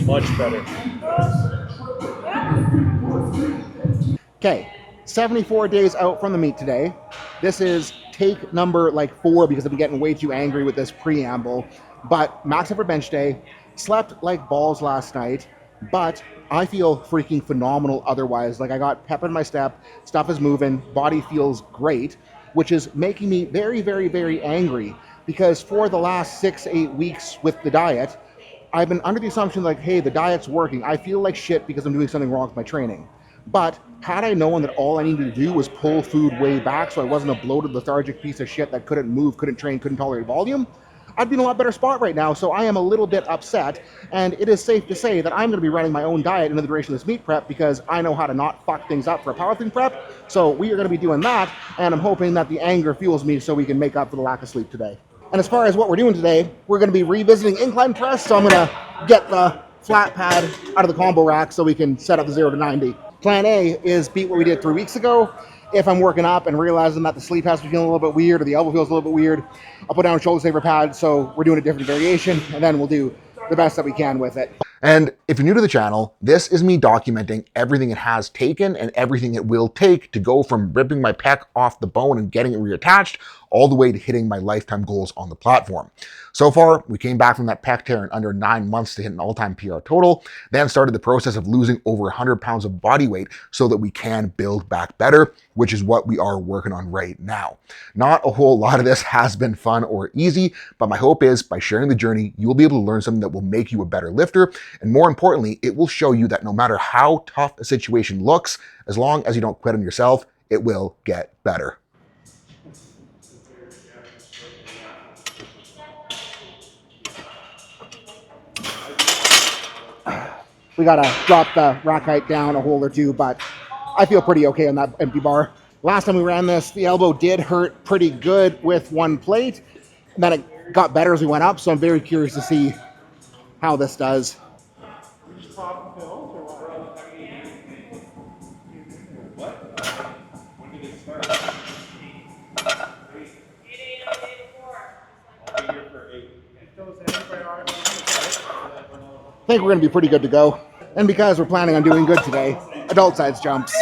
Much better. Okay, 74 days out from the meet today. This is take number like 4 because I've been getting way too angry with this preamble. But max effort bench day, slept like balls last night, but I feel freaking phenomenal otherwise. Like I got pep in my step, stuff is moving, body feels great, which is making me very, very, very angry because for the last 6, 8 weeks with the diet, I've been under the assumption like, hey, the diet's working. I feel like shit because I'm doing something wrong with my training. But had I known that all I needed to do was pull food way back so I wasn't a bloated, lethargic piece of shit that couldn't move, couldn't train, couldn't tolerate volume, I'd be in a lot better spot right now. So I am a little bit upset, and it is safe to say that I'm going to be running my own diet into the duration of this meet prep because I know how to not fuck things up for a powerlifting prep. So we are going to be doing that, and I'm hoping that the anger fuels me so we can make up for the lack of sleep today. And as far as what we're doing today, we're going to be revisiting incline press, so I'm going to get the flat pad out of the combo rack so we can set up the 0 to 90. Plan A is beat what we did 3 weeks ago. If I'm working up and realizing that the sleep has to be feeling a little bit weird or the elbow feels a little bit weird, I'll put down a shoulder saver pad, so we're doing a different variation, and then we'll do the best that we can with it. And if you're new to the channel, this is me documenting everything it has taken and everything it will take to go from ripping my pec off the bone and getting it reattached all the way to hitting my lifetime goals on the platform. So far, we came back from that pec tear in under 9 months to hit an all-time PR total, then started the process of losing over 100 pounds of body weight so that we can build back better, which is what we are working on right now. Not a whole lot of this has been fun or easy, but my hope is by sharing the journey, you will be able to learn something that will make you a better lifter. And more importantly, it will show you that no matter how tough a situation looks, as long as you don't quit on yourself, it will get better. We gotta drop the rack height down a hole or two, but I feel pretty okay on that empty bar. Last time we ran this, the elbow did hurt pretty good with one plate, and then it got better as we went up, so I'm very curious to see how this does. I think we're going to be pretty good to go. And because we're planning on doing good today, adult size jumps.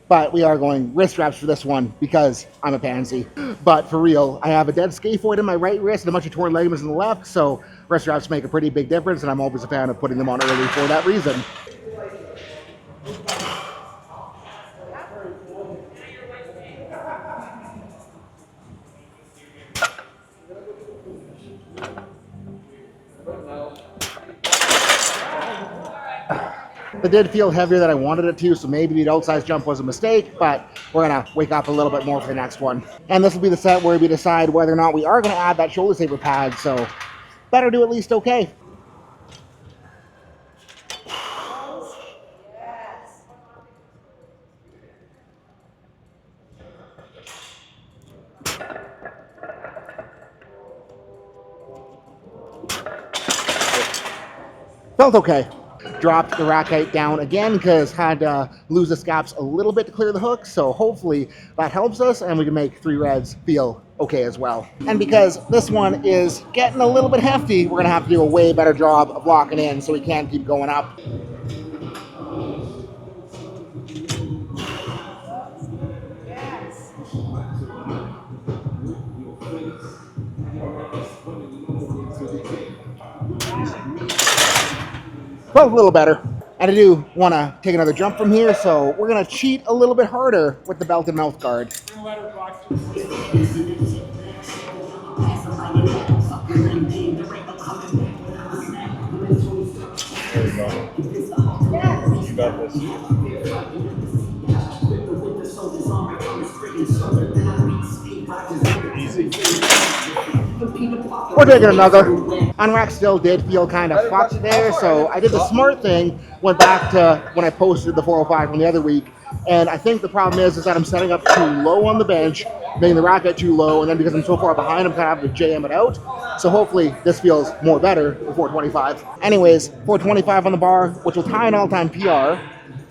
But we are going wrist wraps for this one because I'm a pansy. But for real, I have a dead scaphoid in my right wrist and a bunch of torn ligaments in the left, so wrist wraps make a pretty big difference, and I'm always a fan of putting them on early for that reason. It did feel heavier than I wanted it to, so maybe the adult size jump was a mistake, but we're gonna wake up a little bit more for the next one. And this will be the set where we decide whether or not we are gonna add that shoulder saver pad, so better do at least okay. Felt okay. Dropped the rack height down again because had to lose the scaps a little bit to clear the hook, so hopefully that helps us and we can make 3 reds feel okay as well. And because this one is getting a little bit hefty, we're gonna have to do a way better job of locking in so we can keep going up. Felt a little better. And I do want to take another jump from here, so we're going to cheat a little bit harder with the belt and mouth guard. There we go. You got this. Easy. We're taking another. Unrack still did feel kind of fucked there, so I did the smart thing, went back to when I posted the 405 from the other week, and I think the problem is that I'm setting up too low on the bench, making the rack get too low, and then because I'm so far behind, I'm kind of having to jam it out. So hopefully this feels more better for 425. Anyways, 425 on the bar, which will tie an all-time PR.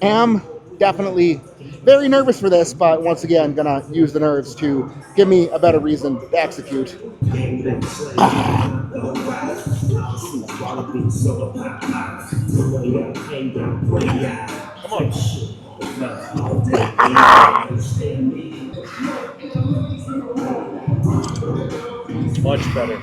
Am definitely very nervous for this, but once again, gonna use the nerves to give me a better reason to execute. Come on. Much better.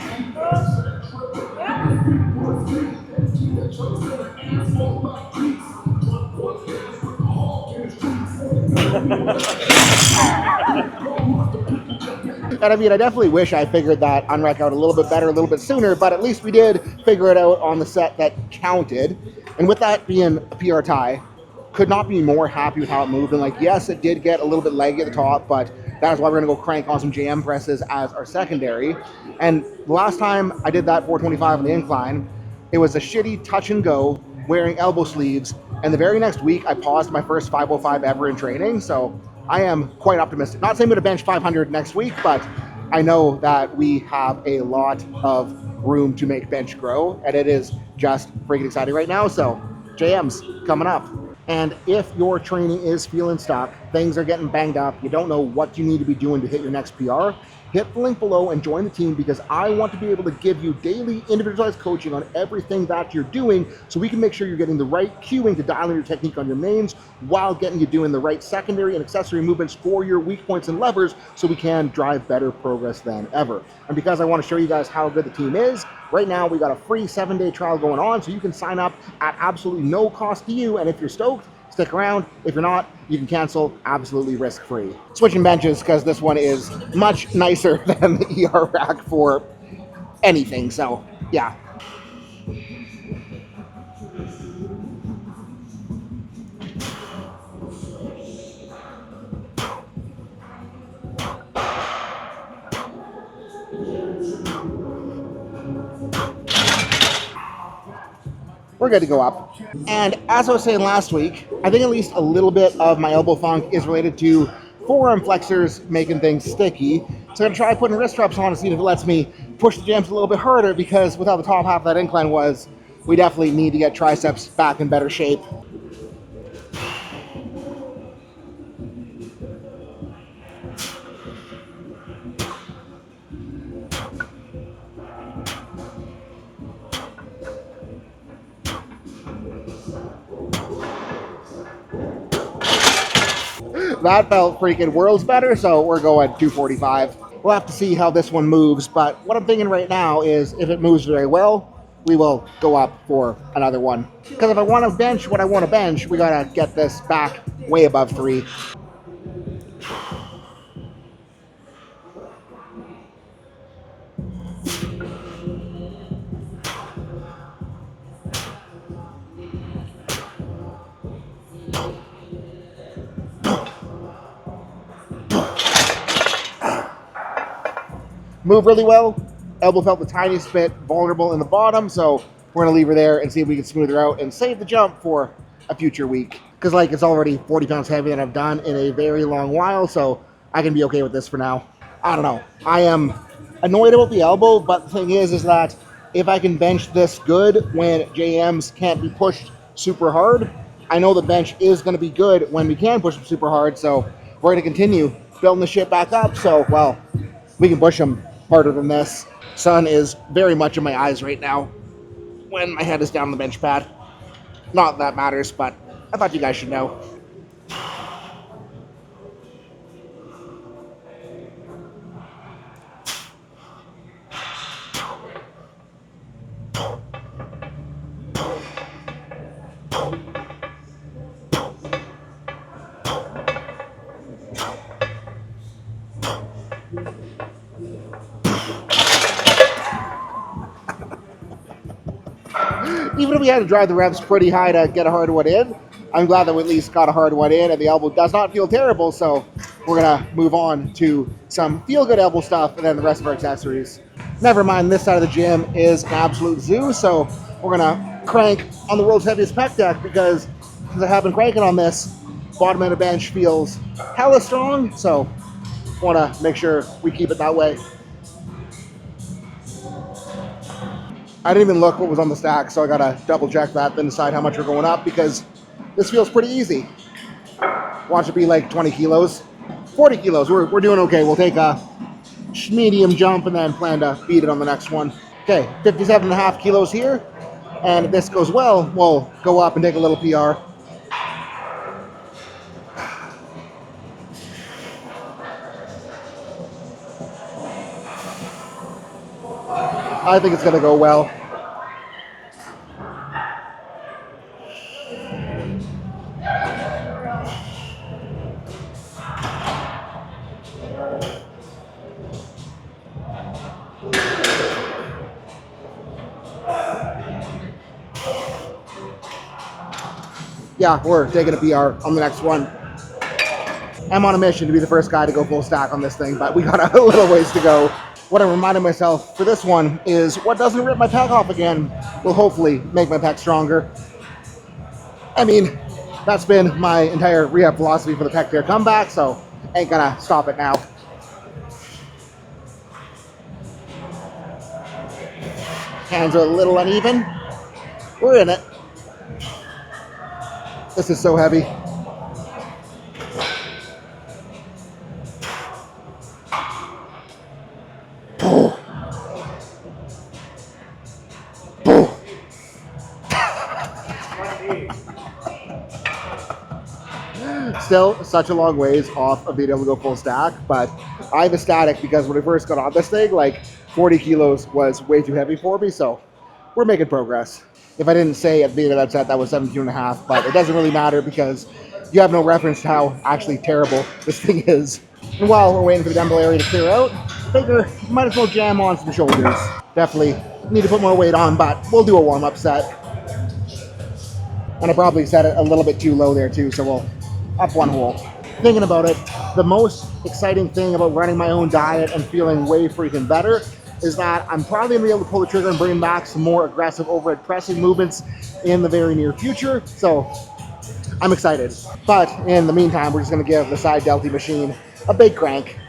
And I mean, I definitely wish I figured that unrec out a little bit better, a little bit sooner, but at least we did figure it out on the set that counted. And with that being a PR tie, could not be more happy with how it moved. And like, yes, it did get a little bit leggy at the top, but that is why we're gonna go crank on some JM presses as our secondary. And the last time I did that 425 on the incline, it was a shitty touch and go wearing elbow sleeves. And the very next week, I paused my first 505 ever in training. So I am quite optimistic. Not saying I'm going to bench 500 next week, but I know that we have a lot of room to make bench grow, and it is just freaking exciting right now. So JM's coming up. And if your training is feeling stuck, things are getting banged up, you don't know what you need to be doing to hit your next PR, hit the link below and join the team, because I want to be able to give you daily individualized coaching on everything that you're doing, so we can make sure you're getting the right cueing to dial in your technique on your mains while getting you doing the right secondary and accessory movements for your weak points and levers, so we can drive better progress than ever. And because I want to show you guys how good the team is, right now we got a free 7-day trial going on, so you can sign up at absolutely no cost to you. And if you're stoked, stick around. If you're not, you can cancel absolutely risk-free. Switching benches, because this one is much nicer than the ER rack for anything. So yeah. We're good to go up. And as I was saying last week, I think at least a little bit of my elbow funk is related to forearm flexors making things sticky. So I'm gonna try putting wrist reps on to see if it lets me push the jams a little bit harder, because without the top half of that incline was, we definitely need to get triceps back in better shape. That felt freaking worlds better, so we're going 245. We'll have to see how this one moves, but what I'm thinking right now is if it moves very well, we will go up for another one. Because if I want to bench what I want to bench, we gotta get this back way above 3. Move really well. Elbow felt the tiniest bit vulnerable in the bottom, so we're gonna leave her there and see if we can smooth her out and save the jump for a future week. Because like, it's already 40 pounds heavier than I've done in a very long while, so I can be okay with this for now. I don't know. I am annoyed about the elbow, but the thing is that if I can bench this good when JMs can't be pushed super hard, I know the bench is gonna be good when we can push them super hard, so we're gonna continue building the shit back up, so, well, we can push them harder than this. Sun is very much in my eyes right now when my head is down on the bench pad. Not that matters, but I thought you guys should know. Even if we had to drive the reps pretty high to get a hard one in, I'm glad that we at least got a hard one in, and the elbow does not feel terrible, so we're gonna move on to some feel-good elbow stuff and then the rest of our accessories. Never mind, this side of the gym is an absolute zoo, so we're gonna crank on the world's heaviest pec deck, because since I have been cranking on this, bottom end of bench feels hella strong, so wanna make sure we keep it that way. I didn't even look what was on the stack, so I gotta double check that, then decide how much we're going up, because this feels pretty easy. Watch it be like 20 kilos. 40 kilos, we're doing okay. We'll take a medium jump and then plan to beat it on the next one. Okay, 57.5 kilos here. And if this goes well, we'll go up and take a little PR. I think it's going to go well. Yeah, we're taking a PR on the next one. I'm on a mission to be the first guy to go full stack on this thing, but we got a little ways to go. What I'm reminding myself for this one is what doesn't rip my pec off again will hopefully make my pec stronger. I mean, that's been my entire rehab philosophy for the pec tear comeback, so ain't gonna stop it now. Hands are a little uneven. We're in it. This is so heavy. Still such a long ways off of being able to go full stack, but I'm ecstatic because when I first got on this thing, like 40 kilos was way too heavy for me, so we're making progress. If I didn't say at the beginning of that set that was 17 and a half, but it doesn't really matter because you have no reference to how actually terrible this thing is. And while we're waiting for the dumbbell area to clear out, I figure might as well jam on some shoulders. Definitely need to put more weight on, but we'll do a warm-up set. And I probably set it a little bit too low there too, so we'll up one hole. Thinking about it, the most exciting thing about running my own diet and feeling way freaking better is that I'm probably gonna be able to pull the trigger and bring back some more aggressive overhead pressing movements in the very near future. So I'm excited. But in the meantime, we're just gonna give the side delty machine a big crank.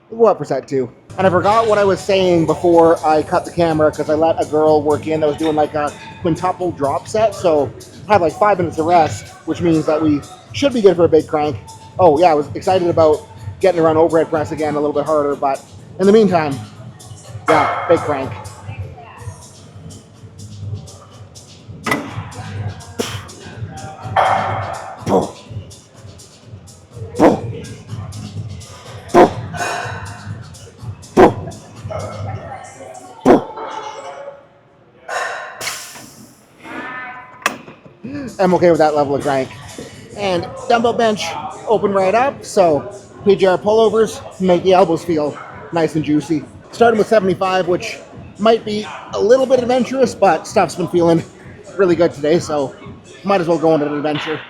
We'll go up for set two. And I forgot what I was saying before I cut the camera because I let a girl work in that was doing like a quintuple drop set. So I had like 5 minutes of rest, which means that we should be good for a big crank. Oh yeah, I was excited about getting around overhead press again a little bit harder, but in the meantime, yeah, big crank. I'm okay with that level of crank. And dumbbell bench, open right up. So PGR pullovers make the elbows feel nice and juicy. Starting with 75, which might be a little bit adventurous, but stuff's been feeling really good today, so might as well go on an adventure.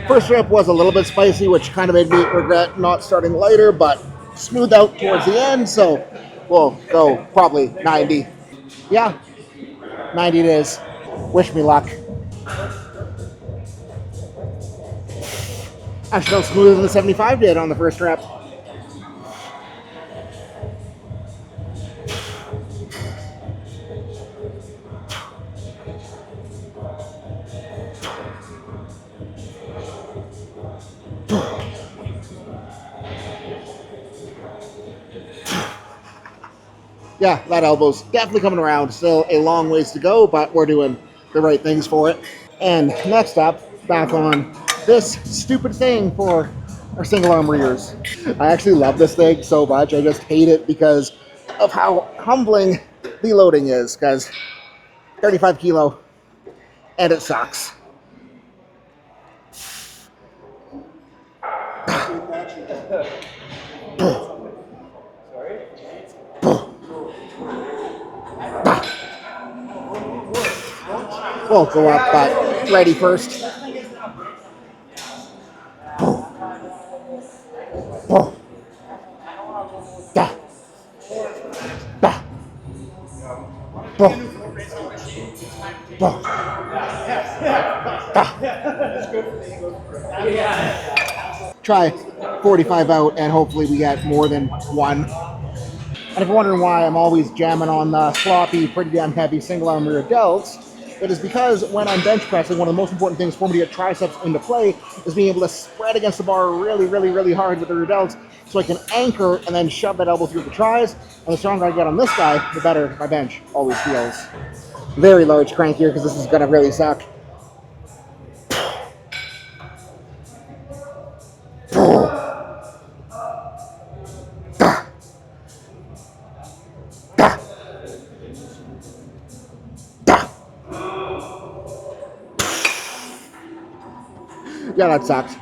First rep was a little bit spicy, which kind of made me regret not starting lighter, but smoothed out towards the end, so we'll go probably 90. Yeah, 90 it is. Wish me luck. Actually, felt smoother than the 75 did on the first rep. Yeah, that elbow's definitely coming around. Still a long ways to go, but we're doing the right things for it. And next up, back on this stupid thing for our single arm rears. I actually love this thing so much. I just hate it because of how humbling the loading is, because 35 kilo and it sucks. We'll go up, but ready first. Da. Da. Da. Try 45 out, and hopefully we get more than one. And if you're wondering why I'm always jamming on the sloppy, pretty damn heavy single arm rear delts, it is because when I'm bench pressing, one of the most important things for me to get triceps into play is being able to spread against the bar really, really, really hard with the rear delts so I can anchor and then shove that elbow through the tris. And the stronger I get on this guy, the better my bench always feels. Very large crank here because this is going to really suck. Yeah, that sucks.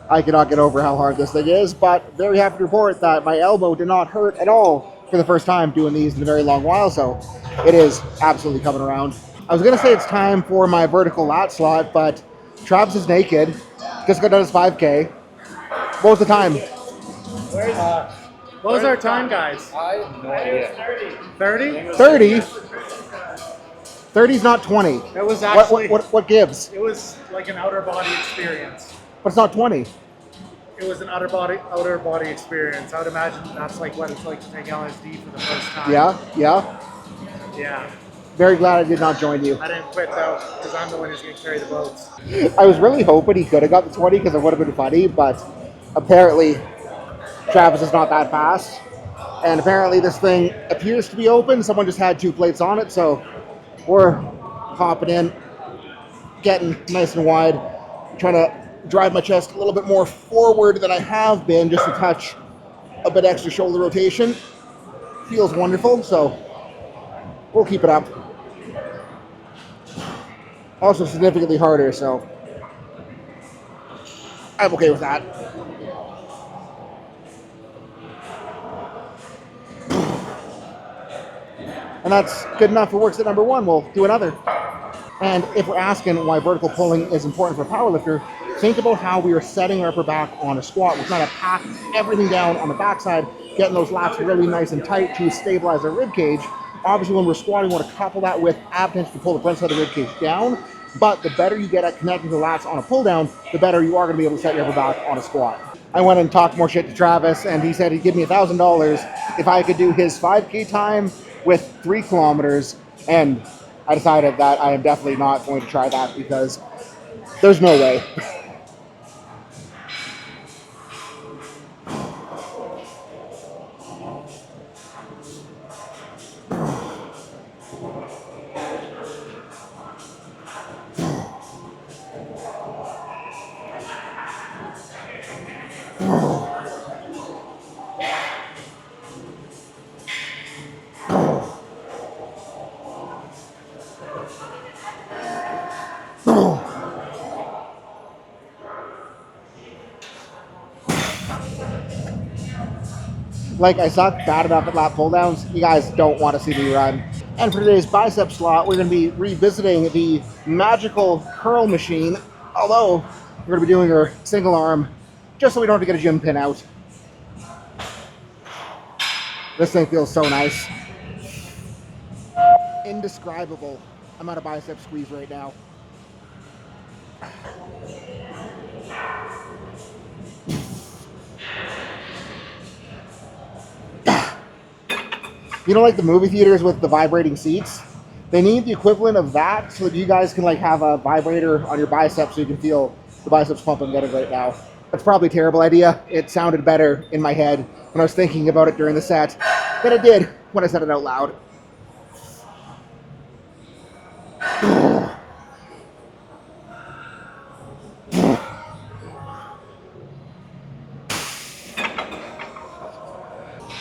I cannot get over how hard this thing is, but very happy to report that my elbow did not hurt at all for the first time doing these in a very long while, so it is absolutely coming around. I was going to say it's time for my vertical lat slot, but Travis is naked, just got done his 5K. What was the time? What was our time, guys? I have no idea. 30? 30? 30's not 20. It was actually, What gives? it was like an outer body experience. But it's not 20. It was an outer body experience. I would imagine that's like what it's like to take LSD for the first time. Yeah, yeah. Yeah. Very glad I did not join you. I didn't quit though, because I'm the one who's going to carry the boats. I was really hoping he could have got the 20 because it would have been funny, but apparently Travis is not that fast. And apparently this thing appears to be open. Someone just had 2 plates on it, so we're hopping in, getting nice and wide, trying to drive my chest a little bit more forward than I have been, just to touch a bit extra shoulder rotation. Feels wonderful, so we'll keep it up. Also significantly harder, so I'm okay with that. And that's good enough for works at number 1. We'll do another. And if we're asking why vertical pulling is important for a powerlifter, think about how we are setting our upper back on a squat. We're trying to pack everything down on the backside, getting those lats really nice and tight to stabilize our rib cage. Obviously, when we're squatting, we want to couple that with ab tension to pull the front side of the rib cage down. But the better you get at connecting the lats on a pull down, the better you are going to be able to set your upper back on a squat. I went and talked more shit to Travis, and he said he'd give me $1,000 if I could do his 5K time with 3 kilometers. And I decided that I am definitely not going to try that because there's no way. Like, I suck bad enough at lat pull downs. You guys don't want to see me run. And for today's bicep slot, we're going to be revisiting the magical curl machine, although we're going to be doing our single arm just so we don't have to get a gym pin out. This thing feels so nice. Indescribable amount of bicep squeeze right now. You know, like the movie theaters with the vibrating seats? They need the equivalent of that so that you guys can like have a vibrator on your biceps so you can feel the biceps pumping getting right now. That's probably a terrible idea. It sounded better in my head when I was thinking about it during the set than it did when I said it out loud.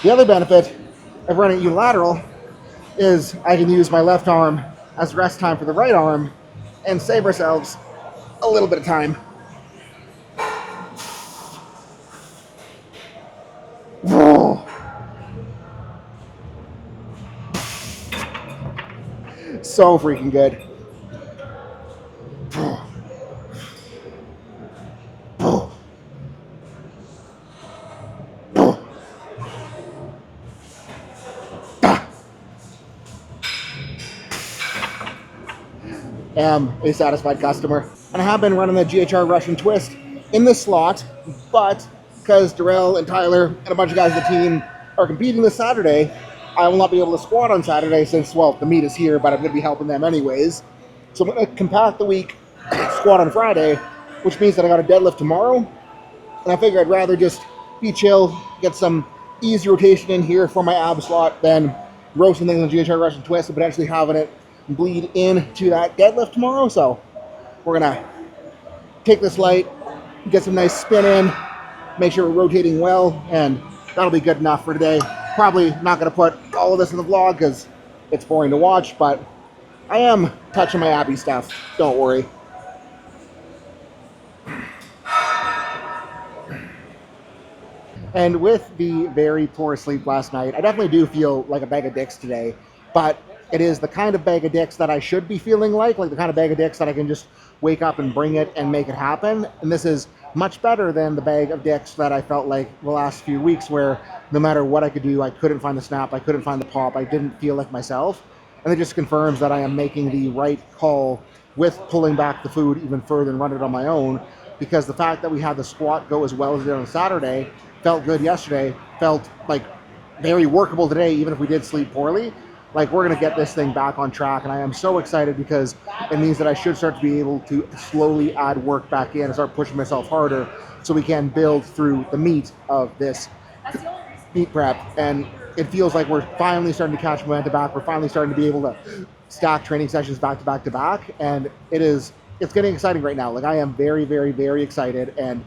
The other benefit of running unilateral is I can use my left arm as rest time for the right arm and save ourselves a little bit of time. So freaking good. Am a satisfied customer. And I have been running the GHR Russian twist in this slot, but because Darrell and Tyler and a bunch of guys on the team are competing this Saturday, I will not be able to squat on Saturday since, well, the meet is here, but I'm going to be helping them anyways. So I'm going to compact the week, squat on Friday, which means that I got a deadlift tomorrow. And I figure I'd rather just be chill, get some easy rotation in here for my ab slot than roasting things on GHR Russian twist and potentially having it bleed into that deadlift tomorrow. So we're gonna take this light, get some nice spin in, make sure we're rotating well, and that'll be good enough for today. Probably not gonna put all of this in the vlog because it's boring to watch, but I am touching my abby stuff, don't worry. And with the very poor sleep last night, I definitely do feel like a bag of dicks today, but it is the kind of bag of dicks that I should be feeling like the kind of bag of dicks that I can just wake up and bring it and make it happen. And this is much better than the bag of dicks that I felt like the last few weeks where no matter what I could do, I couldn't find the snap, I couldn't find the pop, I didn't feel like myself. And it just confirms that I am making the right call with pulling back the food even further and running it on my own, because the fact that we had the squat go as well as it did on Saturday, felt good yesterday, felt like very workable today, even if we did sleep poorly. Like, we're going to get this thing back on track, and I am so excited because it means that I should start to be able to slowly add work back in and start pushing myself harder so we can build through the meat of this meat prep. And it feels like we're finally starting to catch momentum back. We're finally starting to be able to stack training sessions back to back to back, and it's getting exciting right now. Like, I am very, very, very excited, and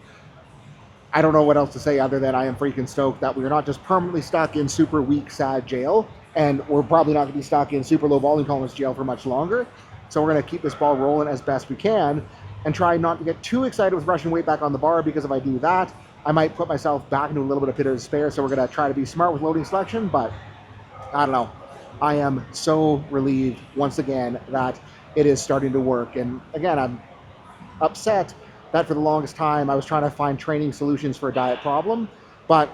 I don't know what else to say other than I am freaking stoked that we're not just permanently stuck in super weak, sad jail, and we're probably not going to be stuck in super low volume tolerance jail for much longer. So we're going to keep this ball rolling as best we can and try not to get too excited with rushing weight back on the bar, because if I do that, I might put myself back into a little bit of pit of despair. So we're going to try to be smart with loading selection, but I don't know. I am so relieved once again that it is starting to work. And again, I'm upset that for the longest time I was trying to find training solutions for a diet problem, but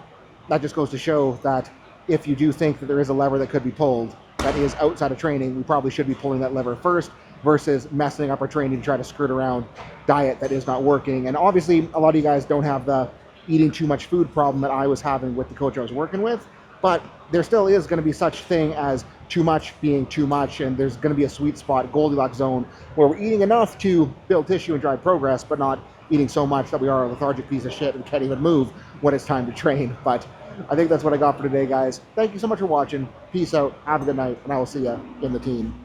that just goes to show that if you do think that there is a lever that could be pulled that is outside of training, we probably should be pulling that lever first versus messing up our training to try to skirt around diet that is not working. And obviously a lot of you guys don't have the eating too much food problem that I was having with the coach I was working with, but there still is going to be such thing as too much being too much, and there's going to be a sweet spot, Goldilocks zone, where we're eating enough to build tissue and drive progress, but not eating so much that we are a lethargic piece of shit and can't even move when it's time to train. But I think that's what I got for today, guys. Thank you so much for watching. Peace out. Have a good night, and I will see you in the team.